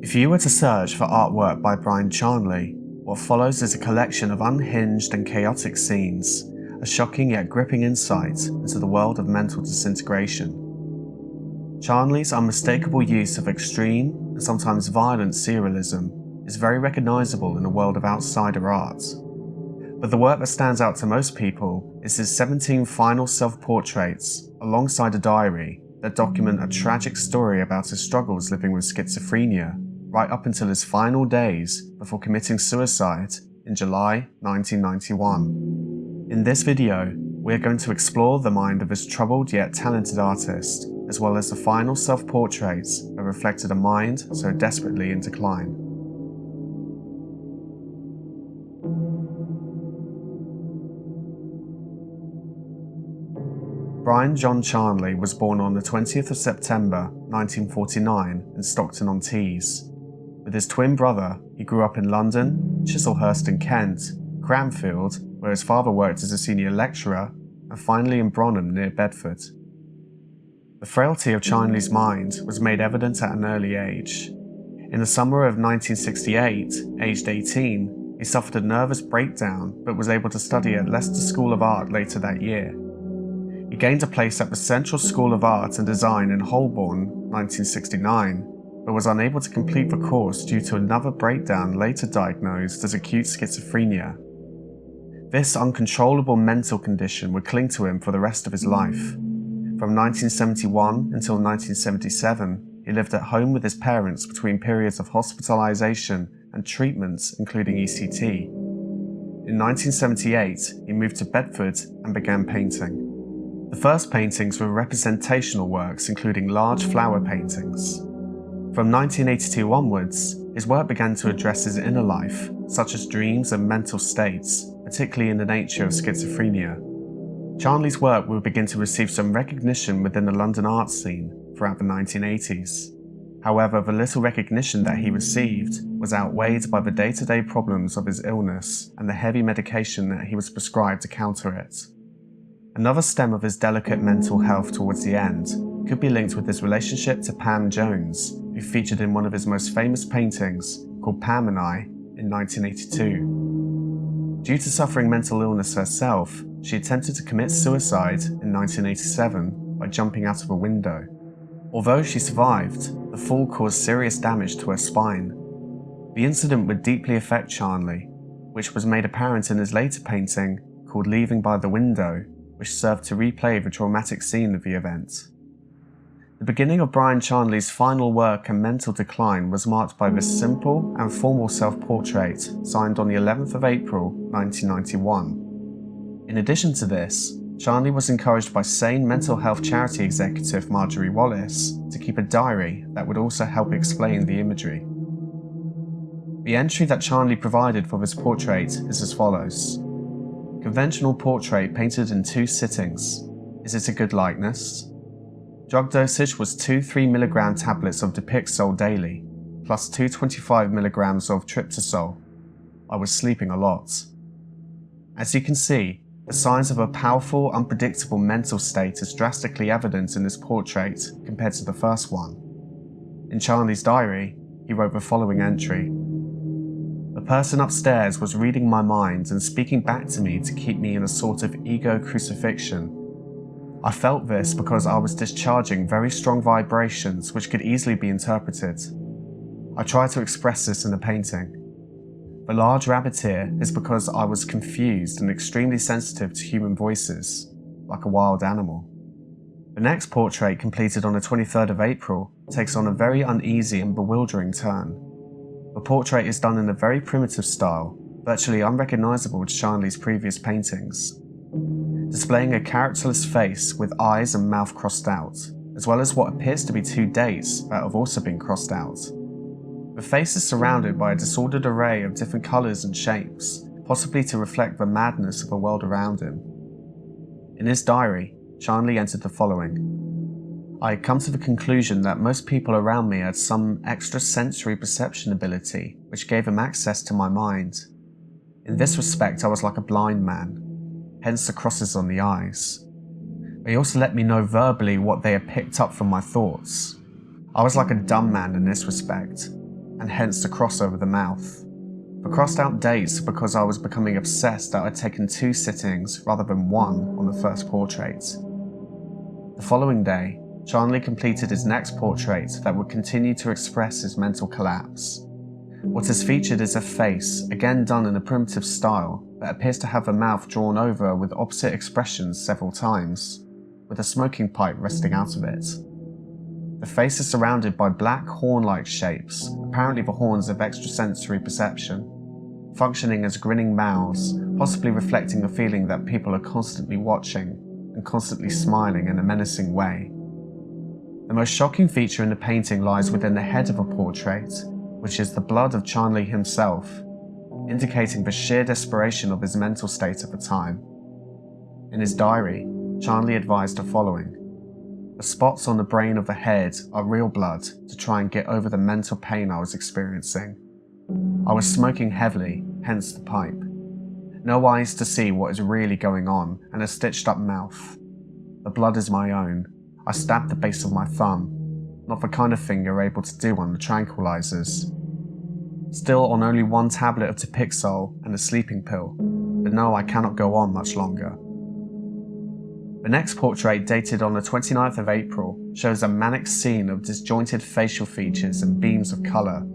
If you were to search for artwork by Bryan Charnley, what follows is a collection of unhinged and chaotic scenes, a shocking yet gripping insight into the world of mental disintegration. Charnley's unmistakable use of extreme and sometimes violent serialism is very recognisable in the world of outsider art. But the work that stands out to most people is his 17 final self-portraits alongside a diary that document a tragic story about his struggles living with schizophrenia right up until his final days before committing suicide in July 1991. In this video, we are going to explore the mind of this troubled yet talented artist, as well as the final self-portraits that reflected a mind so desperately in decline. Bryan John Charnley was born on the 20th of September 1949 in Stockton-on-Tees. With his twin brother, he grew up in London, Chislehurst in Kent, Cranfield, where his father worked as a senior lecturer, and finally in Bronham near Bedford. The frailty of Charnley's mind was made evident at an early age. In the summer of 1968, aged 18, he suffered a nervous breakdown but was able to study at Leicester School of Art later that year. He gained a place at the Central School of Art and Design in Holborn 1969, but was unable to complete the course due to another breakdown later diagnosed as acute schizophrenia. This uncontrollable mental condition would cling to him for the rest of his life. From 1971 until 1977, he lived at home with his parents between periods of hospitalization and treatments including ECT. In 1978, he moved to Bedford and began painting. The first paintings were representational works including large flower paintings. From 1982 onwards, his work began to address his inner life, such as dreams and mental states, particularly in the nature of schizophrenia. Charnley's work would begin to receive some recognition within the London art scene throughout the 1980s. However, the little recognition that he received was outweighed by the day-to-day problems of his illness and the heavy medication that he was prescribed to counter it. Another stem of his delicate mental health towards the end could be linked with his relationship to Pam Jones, who featured in one of his most famous paintings called Pam and I in 1982. Due to suffering mental illness herself, she attempted to commit suicide in 1987 by jumping out of a window. Although she survived, the fall caused serious damage to her spine. The incident would deeply affect Charnley, which was made apparent in his later painting called Leaving by the Window, which served to replay the traumatic scene of the event. The beginning of Bryan Charnley's final work and mental decline was marked by this simple and formal self-portrait signed on the 11th of April 1991. In addition to this, Charnley was encouraged by sane mental health charity executive Marjorie Wallace to keep a diary that would also help explain the imagery. The entry that Charnley provided for this portrait is as follows. Conventional portrait painted in 2 sittings. Is it a good likeness? Drug dosage was 2 3mg tablets of Dipixol daily, plus 2 25mg of Triptysol. I was sleeping a lot. As you can see, the signs of a powerful, unpredictable mental state is drastically evident in this portrait compared to the first one. In Charnley's diary, he wrote the following entry. The person upstairs was reading my mind and speaking back to me to keep me in a sort of ego crucifixion. I felt this because I was discharging very strong vibrations which could easily be interpreted. I tried to express this in a painting. The large rabbit here is because I was confused and extremely sensitive to human voices, like a wild animal. The next portrait, completed on the 23rd of April, takes on a very uneasy and bewildering turn. The portrait is done in a very primitive style, virtually unrecognisable to Charnley's previous paintings, displaying a characterless face with eyes and mouth crossed out, as well as what appears to be 2 dates that have also been crossed out. The face is surrounded by a disordered array of different colours and shapes, possibly to reflect the madness of the world around him. In his diary, Charnley entered the following. I had come to the conclusion that most people around me had some extrasensory perception ability which gave them access to my mind. In this respect, I was like a blind man, hence the crosses on the eyes. They also let me know verbally what they had picked up from my thoughts. I was like a dumb man in this respect. and hence the cross over the mouth. I crossed out dates because I was becoming obsessed that I'd taken 2 sittings rather than 1 on the first portrait. The following day, Charnley completed his next portrait that would continue to express his mental collapse. What is featured is a face, again done in a primitive style, that appears to have a mouth drawn over with opposite expressions several times, with a smoking pipe resting out of it. The face is surrounded by black horn-like shapes, apparently the horns of extrasensory perception, functioning as grinning mouths, possibly reflecting the feeling that people are constantly watching and constantly smiling in a menacing way. The most shocking feature in the painting lies within the head of a portrait, which is the blood of Charnley himself, indicating the sheer desperation of his mental state at the time. In his diary, Charnley advised the following: "The spots on the brain of the head are real blood to try and get over the mental pain I was experiencing. I was smoking heavily, hence the pipe. No eyes to see what is really going on, and a stitched up mouth. The blood is my own. I stabbed the base of my thumb. Not the kind of thing you're able to do on the tranquilizers. Still on only 1 tablet of Tipixol and a sleeping pill, but no, I cannot go on much longer." The next portrait, dated on the 29th of April, shows a manic scene of disjointed facial features and beams of colour.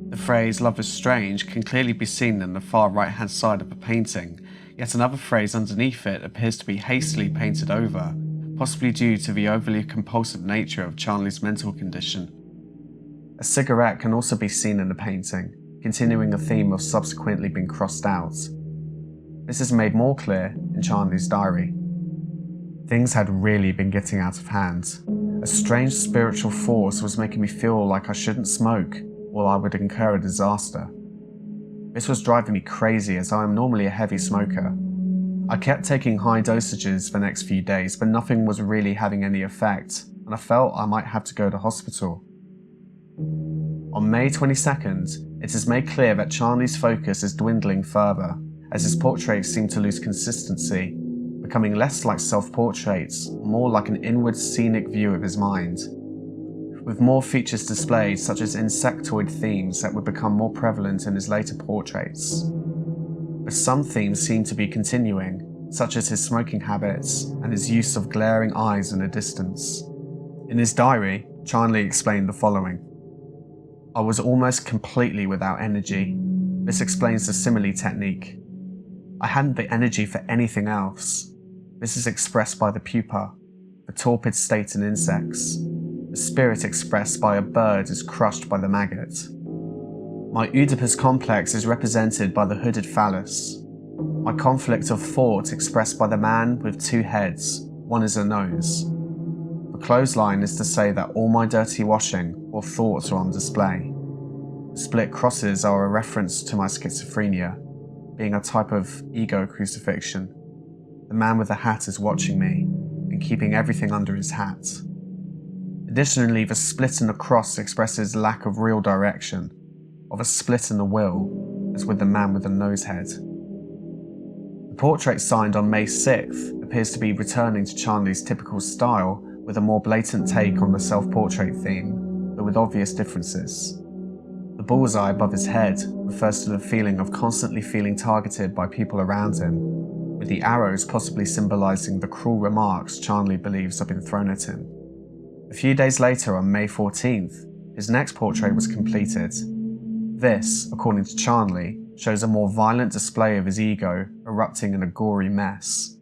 The phrase "love is strange" can clearly be seen in the far right-hand side of the painting, yet another phrase underneath it appears to be hastily painted over, possibly due to the overly compulsive nature of Charnley's mental condition. A cigarette can also be seen in the painting, continuing a theme of subsequently being crossed out. This is made more clear in Charnley's diary. Things had really been getting out of hand. A strange spiritual force was making me feel like I shouldn't smoke, or I would incur a disaster. This was driving me crazy as I am normally a heavy smoker. I kept taking high dosages for the next few days, but nothing was really having any effect, and I felt I might have to go to hospital. On May 22nd, it is made clear that Charnley's focus is dwindling further, as his portraits seem to lose consistency, becoming less like self-portraits, more like an inward scenic view of his mind, with more features displayed such as insectoid themes that would become more prevalent in his later portraits. But some themes seem to be continuing, such as his smoking habits and his use of glaring eyes in the distance. In his diary, Charnley explained the following: "I was almost completely without energy. This explains the simile technique. I hadn't the energy for anything else. This is expressed by the pupa, the torpid state in insects. The spirit expressed by a bird is crushed by the maggot. My Oedipus complex is represented by the hooded phallus. My conflict of thought expressed by the man with 2 heads, one is a nose. The clothesline is to say that all my dirty washing or thoughts are on display. The split crosses are a reference to my schizophrenia, being a type of ego crucifixion. The man with the hat is watching me and keeping everything under his hat. Additionally, the split in the cross expresses lack of real direction, of a split in the will, as with the man with the nose head. The portrait signed on May 6th appears to be returning to Charnley's typical style, with a more blatant take on the self-portrait theme, but with obvious differences. The bullseye above his head refers to the feeling of constantly feeling targeted by people around him, with the arrows possibly symbolising the cruel remarks Charnley believes have been thrown at him. A few days later, on May 14th, his next portrait was completed. This, according to Charnley, shows a more violent display of his ego erupting in a gory mess.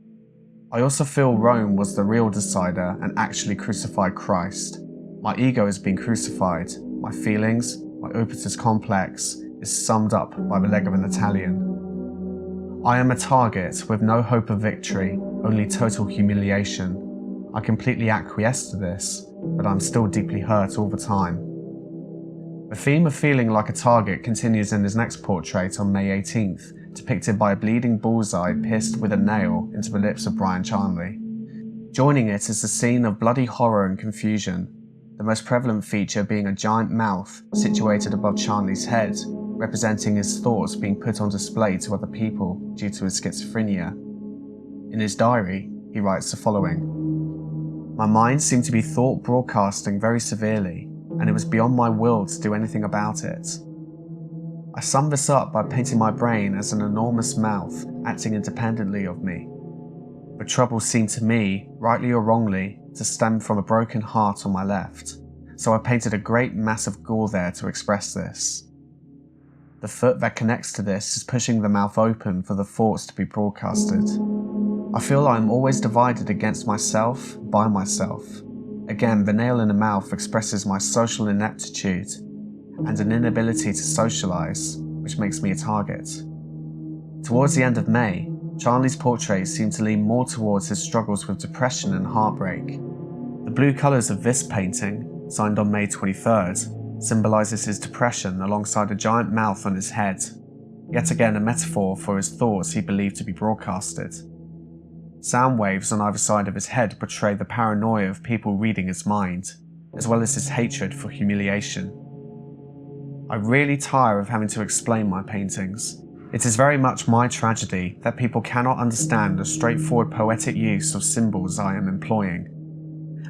"I also feel Rome was the real decider and actually crucified Christ. My ego has been crucified. My feelings, my Oedipus complex, is summed up by the leg of an Italian. I am a target with no hope of victory, only total humiliation. I completely acquiesce to this, but I'm still deeply hurt all the time." The theme of feeling like a target continues in his next portrait on May 18th, depicted by a bleeding bullseye pierced with a nail into the lips of Bryan Charnley. Joining it is the scene of bloody horror and confusion, the most prevalent feature being a giant mouth situated above Charnley's head, representing his thoughts being put on display to other people due to his schizophrenia. In his diary, he writes the following: "My mind seemed to be thought broadcasting very severely. and it was beyond my will to do anything about it. I summed this up by painting my brain as an enormous mouth acting independently of me. The trouble seemed to me, rightly or wrongly, to stem from a broken heart on my left, so I painted a great mass of gore there to express this. The foot that connects to this is pushing the mouth open for the thoughts to be broadcasted. I feel I am always divided against myself, by myself. Again, the nail in the mouth expresses my social ineptitude and an inability to socialise, which makes me a target. Towards the end of May, Charnley's portrait seemed to lean more towards his struggles with depression and heartbreak. The blue colours of this painting, signed on May 23rd, symbolises his depression alongside a giant mouth on his head, yet again a metaphor for his thoughts he believed to be broadcasted. Sound waves on either side of his head portray the paranoia of people reading his mind, as well as his hatred for humiliation. I really tire of having to explain my paintings. It is very much my tragedy that people cannot understand the straightforward poetic use of symbols I am employing.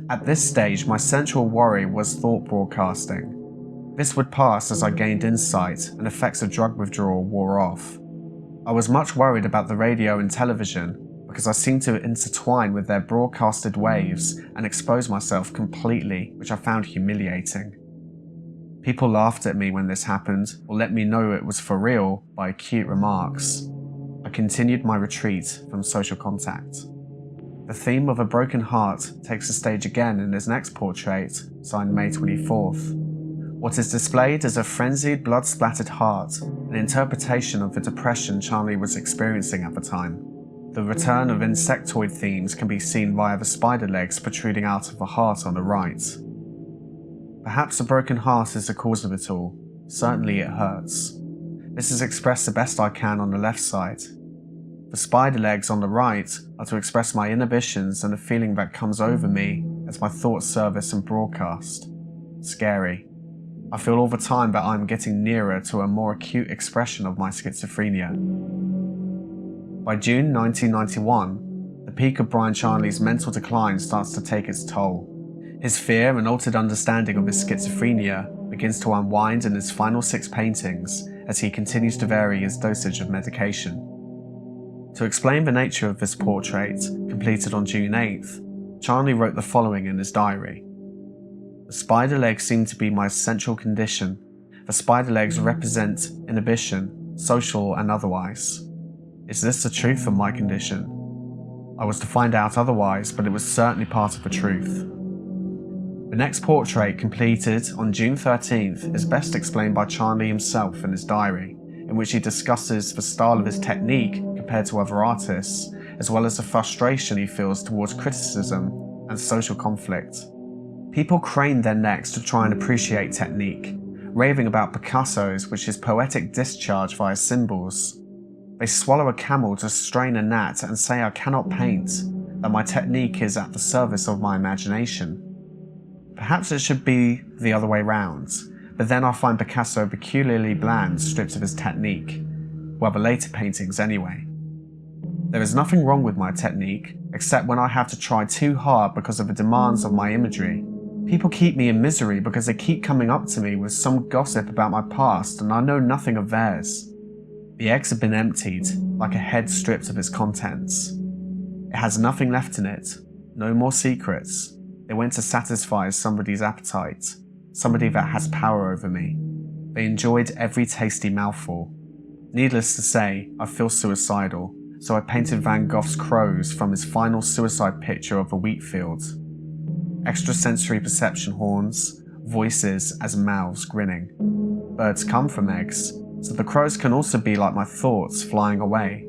At this stage, my central worry was thought broadcasting. This would pass as I gained insight and effects of drug withdrawal wore off. I was much worried about the radio and television because I seemed to intertwine with their broadcasted waves and expose myself completely, which I found humiliating. People laughed at me when this happened, or let me know it was for real by cute remarks. I continued my retreat from social contact. The theme of a broken heart takes the stage again in his next portrait, signed May 24th. What is displayed is a frenzied, blood-splattered heart, an interpretation of the depression Charnley was experiencing at the time. The return of insectoid themes can be seen via the spider legs protruding out of the heart on the right. Perhaps a broken heart is the cause of it all. Certainly it hurts. This is expressed the best I can on the left side. The spider legs on the right are to express my inhibitions and the feeling that comes over me as my thoughts service and broadcast. Scary. I feel all the time that I am getting nearer to a more acute expression of my schizophrenia. By June 1991, the peak of Bryan Charnley's mental decline starts to take its toll. His fear and altered understanding of his schizophrenia begins to unwind in his final 6 paintings as he continues to vary his dosage of medication. To explain the nature of this portrait, completed on June 8th, Charnley wrote the following in his diary. The spider legs seem to be my central condition. The spider legs represent inhibition, social and otherwise. Is this the truth of my condition? I was to find out otherwise, but it was certainly part of the truth. The next portrait, completed on June 13th, is best explained by Charnley himself in his diary, in which he discusses the style of his technique compared to other artists, as well as the frustration he feels towards criticism and social conflict. People crane their necks to try and appreciate technique, raving about Picasso's, which is poetic discharge via symbols. They swallow a camel to strain a gnat and say I cannot paint, that my technique is at the service of my imagination. Perhaps it should be the other way round, but then I find Picasso peculiarly bland stripped of his technique. Well, the later paintings anyway. There is nothing wrong with my technique, except when I have to try too hard because of the demands of my imagery. People keep me in misery because they keep coming up to me with some gossip about my past and I know nothing of theirs. The eggs have been emptied, like a head stripped of its contents. It has nothing left in it, no more secrets. They went to satisfy somebody's appetite, somebody that has power over me. They enjoyed every tasty mouthful. Needless to say, I feel suicidal, so I painted Van Gogh's crows from his final suicide picture of a wheat field. Extrasensory perception horns, voices as mouths grinning. Birds come from eggs, so the crows can also be like my thoughts flying away.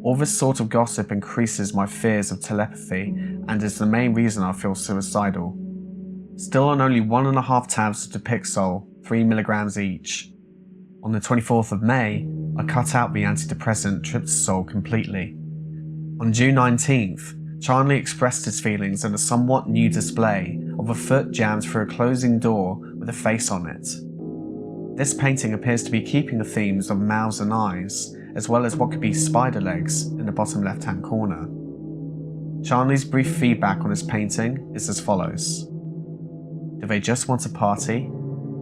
All this sort of gossip increases my fears of telepathy and is the main reason I feel suicidal. Still on only 1.5 tabs of Dipixol, 3 mg each. On the 24th of May, I cut out the antidepressant Triptysol completely. On June 19th, Charnley expressed his feelings in a somewhat new display of a foot jammed through a closing door with a face on it. This painting appears to be keeping the themes of mouths and eyes, as well as what could be spider legs in the bottom left-hand corner. Charnley's brief feedback on his painting is as follows. Do they just want a party?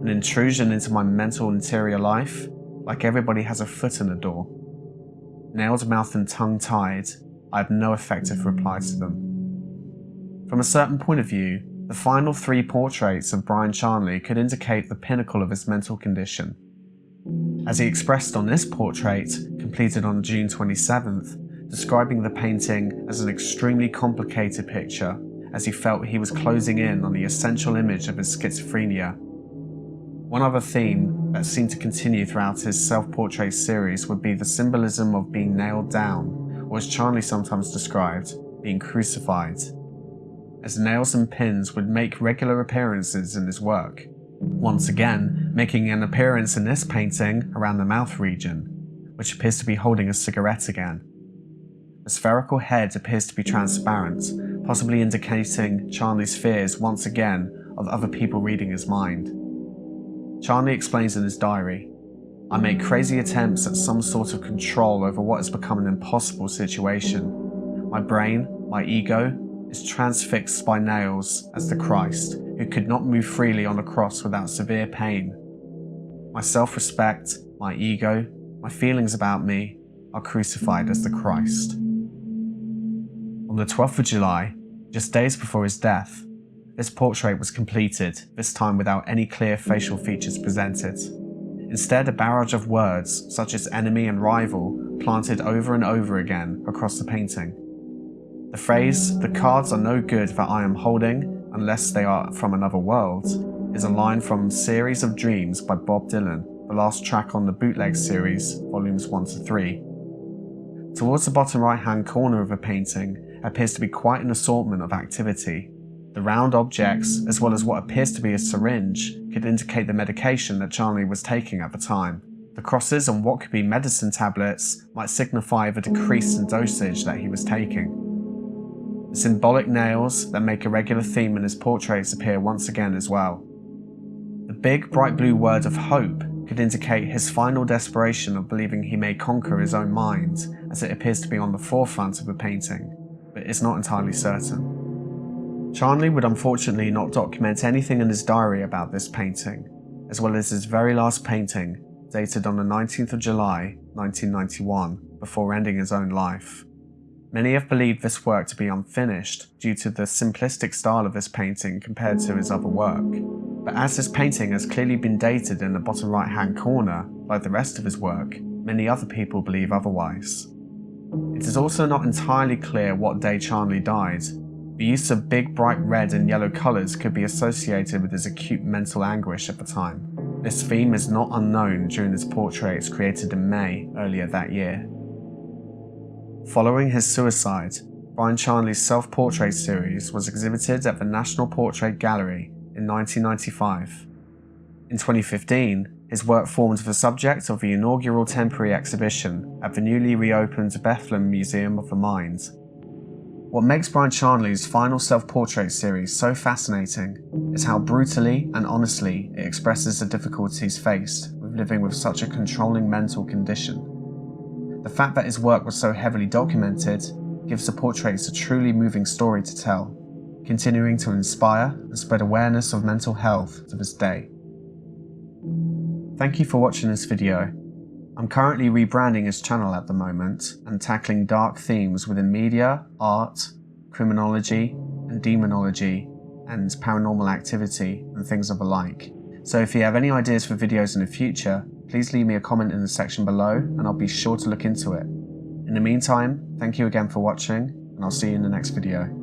An intrusion into my mental interior life? Like everybody has a foot in the door. Nailed mouth and tongue tied, I have no effective reply to them. From a certain point of view, the final 3 portraits of Bryan Charnley could indicate the pinnacle of his mental condition. As he expressed on this portrait, completed on June 27th, describing the painting as an extremely complicated picture, as he felt he was closing in on the essential image of his schizophrenia. One other theme that seemed to continue throughout his self-portrait series would be the symbolism of being nailed down, or as Charnley sometimes described, being crucified, as nails and pins would make regular appearances in his work, once again making an appearance in this painting around the mouth region, which appears to be holding a cigarette again. The spherical head appears to be transparent, possibly indicating Charnley's fears once again of other people reading his mind. Charnley explains in his diary, "I make crazy attempts at some sort of control over what has become an impossible situation. My brain, my ego, is transfixed by nails as the Christ, who could not move freely on a cross without severe pain. My self-respect, my ego, my feelings about me are crucified as the Christ." On the 12th of July, just days before his death, this portrait was completed, this time without any clear facial features presented. Instead, a barrage of words, such as enemy and rival, planted over and over again across the painting. The phrase, "the cards are no good that I am holding, unless they are from another world," is a line from Series of Dreams by Bob Dylan, the last track on the Bootleg series, volumes 1 to 3. Towards the bottom right-hand corner of the painting appears to be quite an assortment of activity. The round objects, as well as what appears to be a syringe, could indicate the medication that Charnley was taking at the time. The crosses on what could be medicine tablets might signify the decrease in dosage that he was taking. The symbolic nails that make a regular theme in his portraits appear once again as well. The big bright blue word of hope could indicate his final desperation of believing he may conquer his own mind, as it appears to be on the forefront of the painting, but is not entirely certain. Charnley would unfortunately not document anything in his diary about this painting, as well as his very last painting, dated on the 19th of July, 1991, before ending his own life. Many have believed this work to be unfinished due to the simplistic style of this painting compared to his other work. But as this painting has clearly been dated in the bottom right-hand corner, like the rest of his work, many other people believe otherwise. It is also not entirely clear what day Charnley died. The use of big bright red and yellow colours could be associated with his acute mental anguish at the time. This theme is not unknown during his portraits created in May earlier that year. Following his suicide, Bryan Charnley's self-portrait series was exhibited at the National Portrait Gallery in 1995. In 2015, his work formed the subject of the inaugural temporary exhibition at the newly reopened Bethlehem Museum of the Mind. What makes Bryan Charnley's final self-portrait series so fascinating is how brutally and honestly it expresses the difficulties faced with living with such a controlling mental condition. The fact that his work was so heavily documented gives the portraits a truly moving story to tell, continuing to inspire and spread awareness of mental health to this day. Thank you for watching this video. I'm currently rebranding his channel at the moment and tackling dark themes within media, art, criminology and demonology and paranormal activity and things of the like. So if you have any ideas for videos in the future, please leave me a comment in the section below and I'll be sure to look into it. In the meantime, thank you again for watching and I'll see you in the next video.